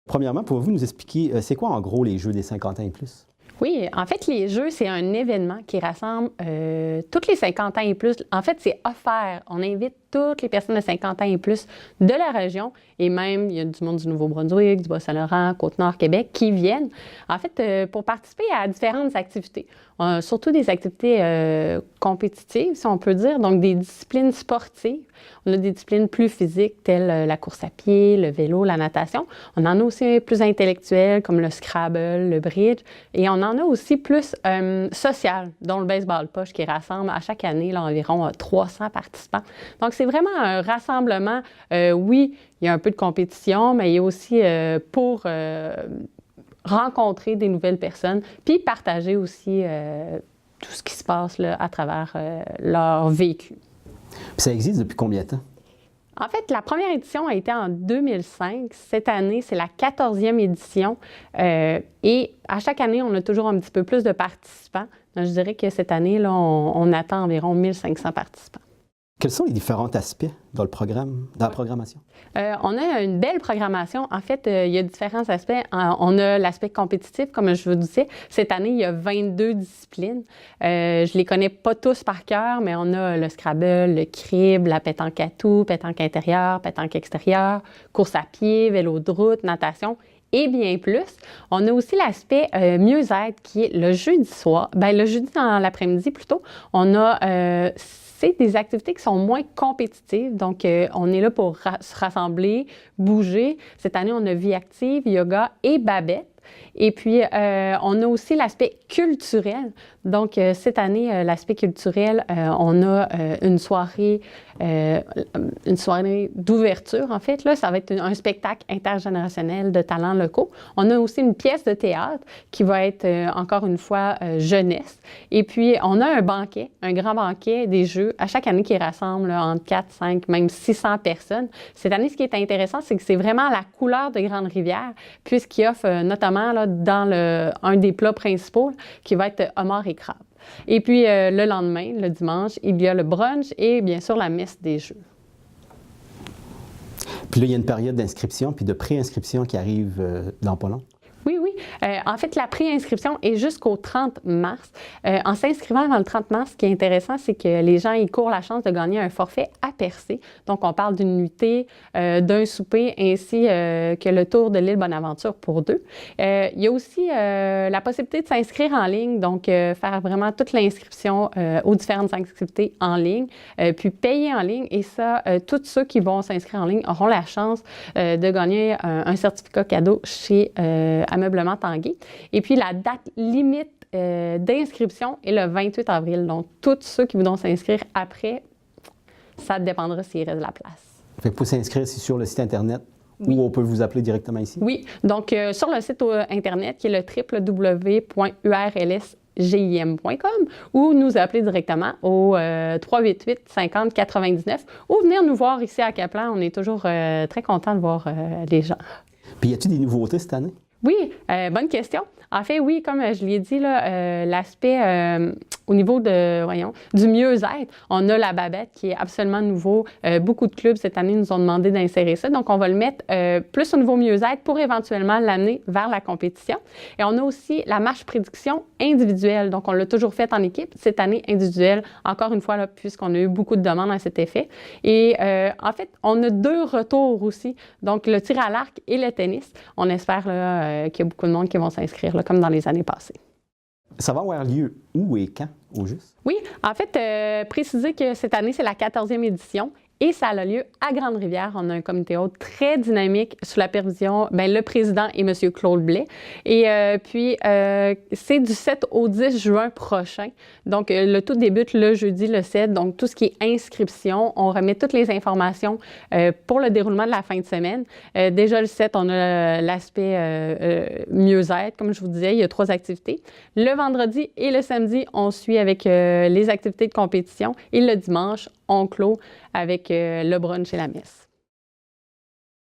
Premièrement, pouvez-vous nous expliquer, c'est quoi en gros les Jeux des 50 ans et plus? Oui, en fait, les Jeux, c'est un événement qui rassemble toutes les 50 ans et plus. En fait, c'est offert. On invite toutes les personnes de 50 ans et plus de la région et même, il y a du monde du Nouveau-Brunswick, du Bas-Saint-Laurent, Côte-Nord, Québec qui viennent, en fait, pour participer à différentes activités. Surtout des activités compétitives, si on peut dire, donc des disciplines sportives. On a des disciplines plus physiques, telles la course à pied, le vélo, la natation. On en a aussi plus intellectuelles, comme le Scrabble, le bridge. Et on en a aussi plus sociales, dont le baseball poche, qui rassemble à chaque année là, environ 300 participants. Donc, c'est vraiment un rassemblement. Oui, il y a un peu de compétition, mais il y a aussi pour rencontrer des nouvelles personnes, puis partager aussi tout ce qui se passe là, à travers leur vécu. Puis ça existe depuis combien de temps? En fait, la première édition a été en 2005. Cette année, c'est la 14e édition. Et à chaque année, on a toujours un petit peu plus de participants. Donc, je dirais que cette année, là, on attend environ 1500 participants. Quels sont les différents aspects dans le programme, dans la programmation? On a une belle programmation. En fait, il y a différents aspects. On a l'aspect compétitif, comme je vous disais. Cette année, il y a 22 disciplines. Je les connais pas tous par cœur, mais on a le Scrabble, le crible, la pétanque à tout, pétanque intérieure, pétanque extérieure, course à pied, vélo de route, natation et bien plus. On a aussi l'aspect mieux-être qui est le jeudi soir. Bien, le jeudi dans l'après-midi plutôt. On a... c'est des activités qui sont moins compétitives. Donc, on est là pour se rassembler, bouger. Cette année, on a vie active, yoga et babette. Et puis, on a aussi l'aspect culturel. Donc, cette année, l'aspect culturel, on a une soirée d'ouverture, en fait. Là, ça va être un spectacle intergénérationnel de talents locaux. On a aussi une pièce de théâtre qui va être, encore une fois, jeunesse. Et puis, on a un banquet, un grand banquet des Jeux, à chaque année qui rassemble là, entre 4, 5, même 600 personnes. Cette année, ce qui est intéressant, c'est que c'est vraiment la couleur de Grande-Rivière, puisqu'il offre notamment là, dans un des plats principaux, qui va être homard et crabe. Et puis, le lendemain, le dimanche, il y a le brunch et bien sûr la messe des Jeux. Puis là, il y a une période d'inscription puis de pré-inscription qui arrive dans pas long. Oui, oui. En fait, la pré-inscription est jusqu'au 30 mars. En s'inscrivant avant le 30 mars, ce qui est intéressant, c'est que les gens ils courent la chance de gagner un forfait à Percé. Donc, on parle d'une nuitée, d'un souper, ainsi que le tour de l'île Bonaventure pour deux. Il y a aussi la possibilité de s'inscrire en ligne, donc faire vraiment toute l'inscription aux différentes activités en ligne, puis payer en ligne. Et ça, tous ceux qui vont s'inscrire en ligne auront la chance de gagner un certificat cadeau chez Ameublement Tanguay. Et puis, la date limite d'inscription est le 28 avril. Donc, tous ceux qui voudront s'inscrire après, ça dépendra s'il reste de la place. Fait que pour s'inscrire, c'est sur le site Internet oui. Ou on peut vous appeler directement ici? Oui. Donc, sur le site Internet qui est le www.urlsgim.com ou nous appeler directement au 388 50 99 ou venir nous voir ici à Caplan. On est toujours très contents de voir les gens. Puis, y a-t-il des nouveautés cette année? Oui, bonne question. En fait, oui, comme je l'ai dit, l'aspect au niveau du mieux-être, on a la babette qui est absolument nouveau. Beaucoup de clubs cette année nous ont demandé d'insérer ça. Donc, on va le mettre plus au niveau mieux-être pour éventuellement l'amener vers la compétition. Et on a aussi la marche prédiction individuelle. Donc, on l'a toujours fait en équipe. Cette année, individuelle, encore une fois, là, puisqu'on a eu beaucoup de demandes à cet effet. Et en fait, on a 2 retours aussi. Donc, le tir à l'arc et le tennis. On espère qu'il y a beaucoup de monde qui vont s'inscrire, là, comme dans les années passées. Ça va avoir lieu où et quand, au juste? Oui, en fait, préciser que cette année, c'est la 14e édition et ça a lieu à Grande-Rivière. On a un comité hôte très dynamique sous la supervision, le président et M. Claude Blais. Et puis, c'est du 7 au 10 juin prochain. Donc, le tout débute le jeudi, le 7. Donc, tout ce qui est inscription, on remet toutes les informations pour le déroulement de la fin de semaine. Déjà, le 7, on a l'aspect mieux-être, comme je vous disais. Il y a 3 activités. Le vendredi et le samedi, on suit avec les activités de compétition. Et le dimanche, on clôt avec le brunch et la messe.